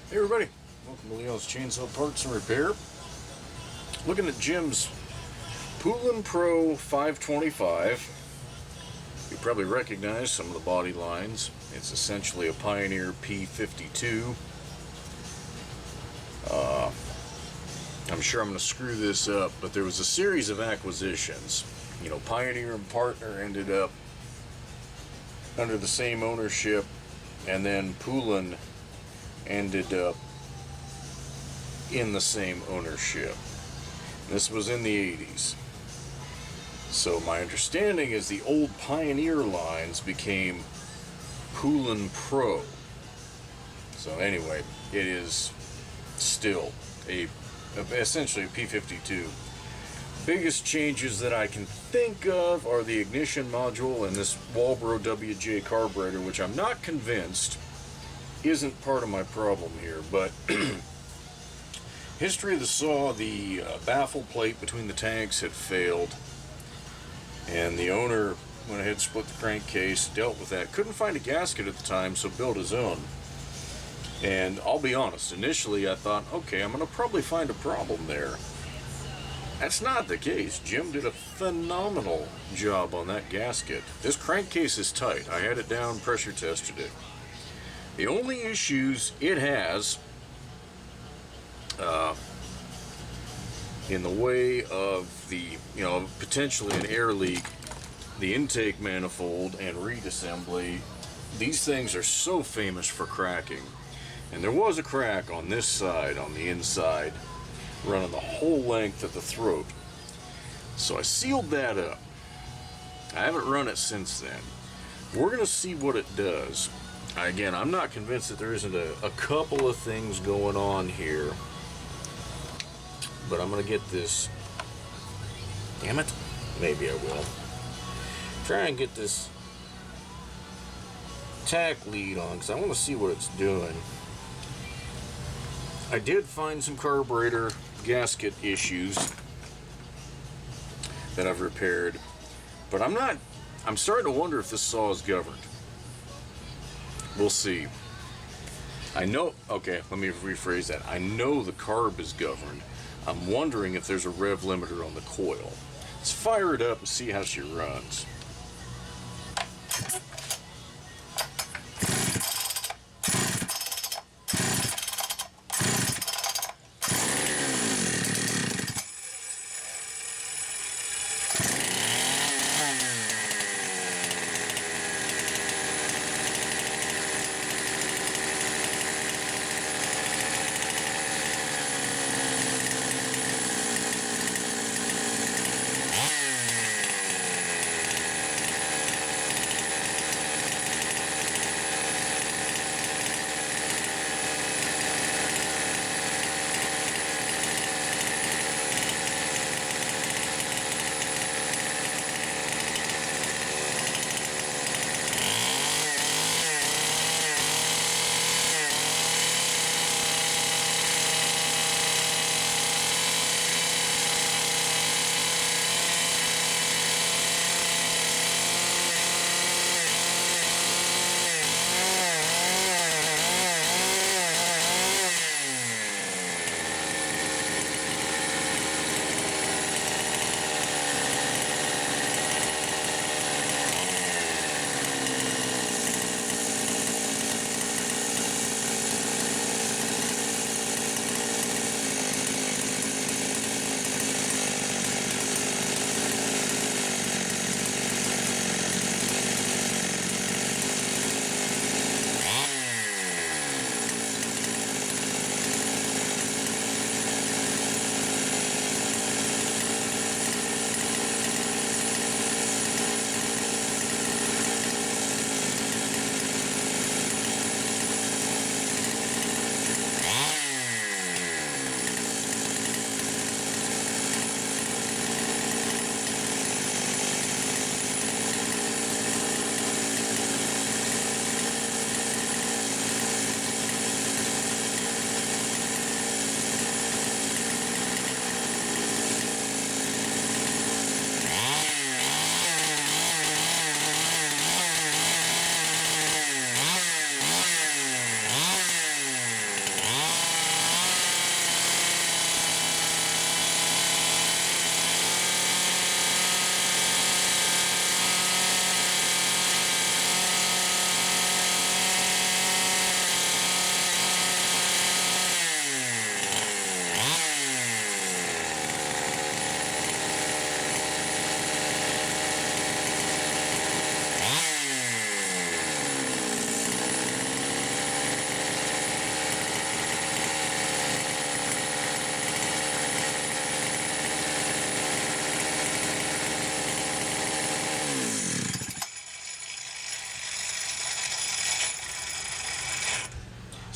Hey everybody, welcome to Leo's Chainsaw Parts and Repair. Looking at Jim's Poulan Pro 525. You probably recognize some of the body lines. It's essentially a Pioneer P52. I'm sure I'm going to screw this up, but there was a series of acquisitions. You know, Pioneer and Partner ended up under the same ownership, and then Poulan ended up in the same ownership. This was in the 80s. So my understanding is the old Pioneer lines became Poulan Pro. So anyway, it is still essentially a P52. Biggest changes that I can think of are the ignition module and this Walbro WJ carburetor, which I'm not convinced isn't part of my problem here, but history of the saw, the baffle plate between the tanks had failed, and the owner went ahead and split the crankcase, dealt with that. Couldn't find a gasket at the time, so built his own. And I'll be honest, initially I thought, okay, I'm going to probably find a problem there. That's not the case. Jim did a phenomenal job on that gasket. This crankcase is tight. I had it down, pressure tested it. The only issues it has in the way of the, potentially an air leak, the intake manifold and reed assembly, these things are so famous for cracking. And there was a crack on this side, on the inside, running the whole length of the throat. So I sealed that up. I haven't run it since then. We're going to see what it does. Again, I'm not convinced that there isn't a couple of things going on here. But I'm going to get this. Damn it. Maybe I will. Try and get this tack lead on, because I want to see what it's doing. I did find some carburetor gasket issues that I've repaired. But I'm starting to wonder if this saw is governed. We'll see. I know, okay, let me rephrase that. I know the carb is governed. I'm wondering if there's a rev limiter on the coil. Let's fire it up and see how she runs.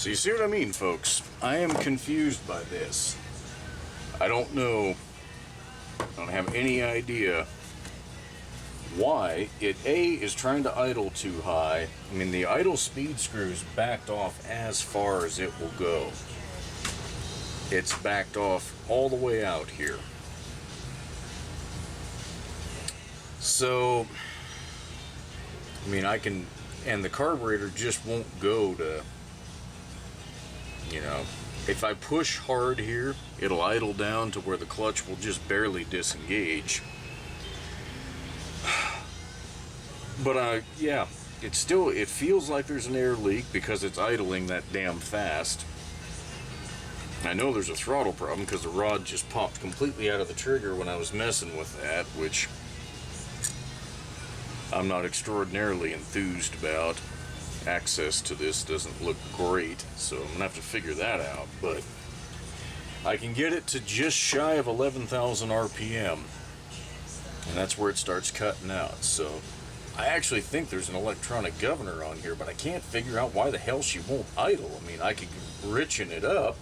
So you see what I mean, folks? I am confused by this. I don't know. I don't have any idea why it is trying to idle too high. I mean, the idle speed screw's backed off as far as it will go. It's backed off all the way out here. So, I mean, I can, and the carburetor just won't go to, you know, if I push hard here, it'll idle down to where the clutch will just barely disengage. But yeah, it feels like there's an air leak because it's idling that damn fast. I know there's a throttle problem because the rod just popped completely out of the trigger when I was messing with that, which I'm not extraordinarily enthused about. Access to this doesn't look great, so I'm gonna have to figure that out, but I can get it to just shy of 11,000 RPM, and that's where it starts cutting out. So I actually think there's an electronic governor on here, but I can't figure out why the hell she won't idle. I mean, I could richen it up.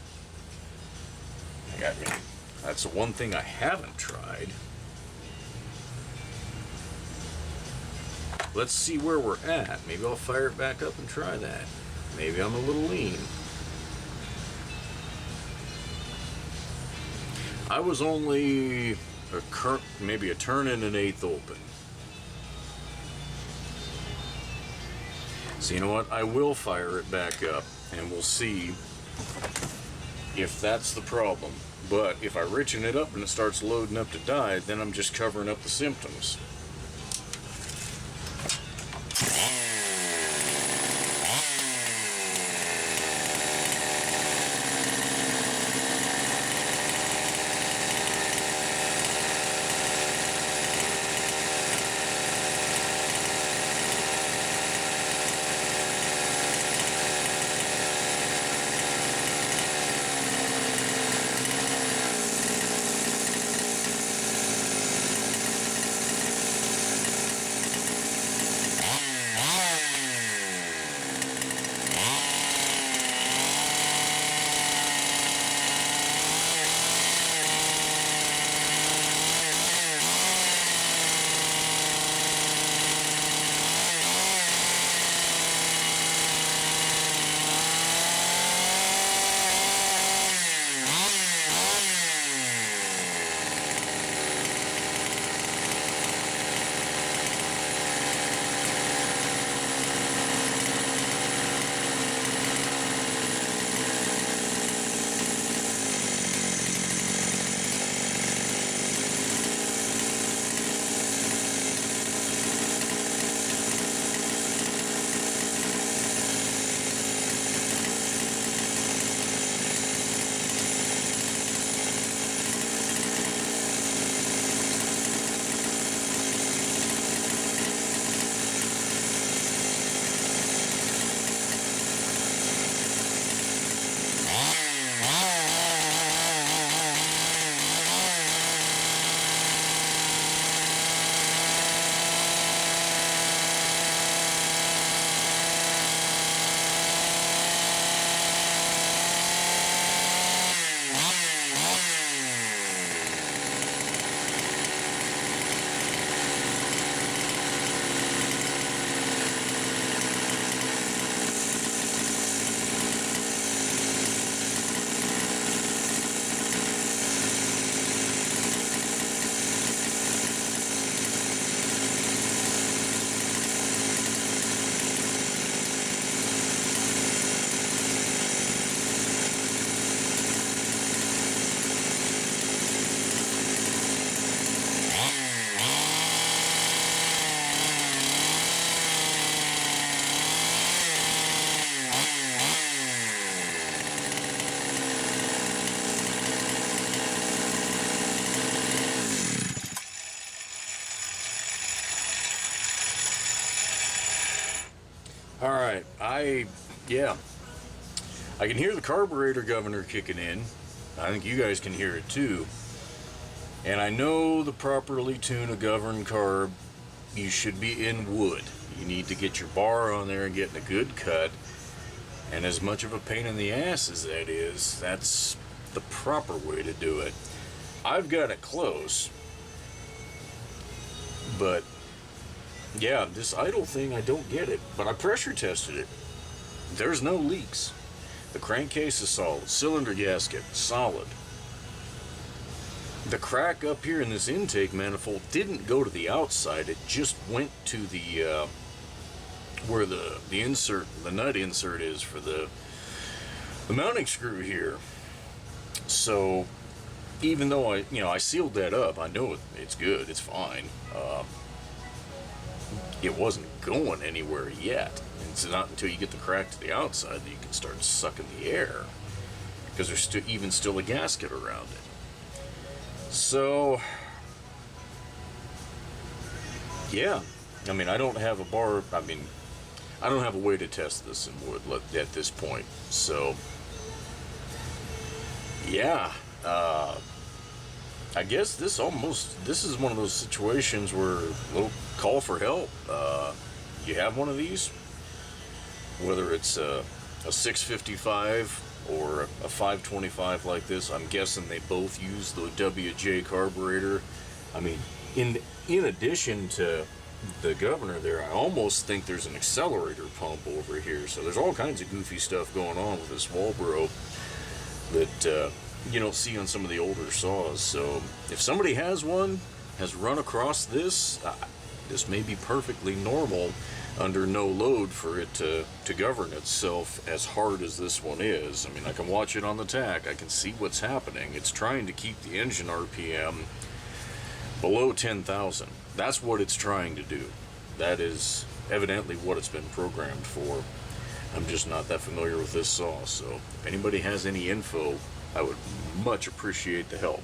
I mean, that's the one thing I haven't tried. Let's see where we're at. Maybe I'll fire it back up and try that. Maybe I'm a little lean. I was only maybe a turn and an eighth open. So you know what? I will fire it back up and we'll see if that's the problem. But if I richen it up and it starts loading up to die, then I'm just covering up the symptoms. Alright, yeah. I can hear the carburetor governor kicking in. I think you guys can hear it too. And I know the properly tune a governed carb, you should be in wood. You need to get your bar on there and get in a good cut. And as much of a pain in the ass as that is, that's the proper way to do it. I've got it close, but yeah, this idle thing, I don't get it. But I pressure tested it. There's no leaks. The crankcase is solid. Cylinder gasket, solid. The crack up here in this intake manifold didn't go to the outside. It just went to the where the insert, the nut insert is for the mounting screw here. So even though I sealed that up, I know it's good, it's fine. It wasn't going anywhere yet. It's not until you get the crack to the outside that you can start sucking the air, because there's still a gasket around it. So yeah, I mean, I don't have a way to test this in wood at this point. So yeah, I guess this is one of those situations where we'll call for help. You have one of these, whether it's a 655 or a 525 like this. I'm guessing they both use the WJ carburetor. I mean, in addition to the governor there, I almost think there's an accelerator pump over here. So there's all kinds of goofy stuff going on with this Walbro that you don't see on some of the older saws. So if somebody has run across this, this may be perfectly normal under no load for it to govern itself as hard as this one is. I mean, I can watch it on the tach. I can see what's happening. It's trying to keep the engine RPM below 10,000. That's what it's trying to do. That is evidently what it's been programmed for. I'm just not that familiar with this saw, so if anybody has any info, I would much appreciate the help.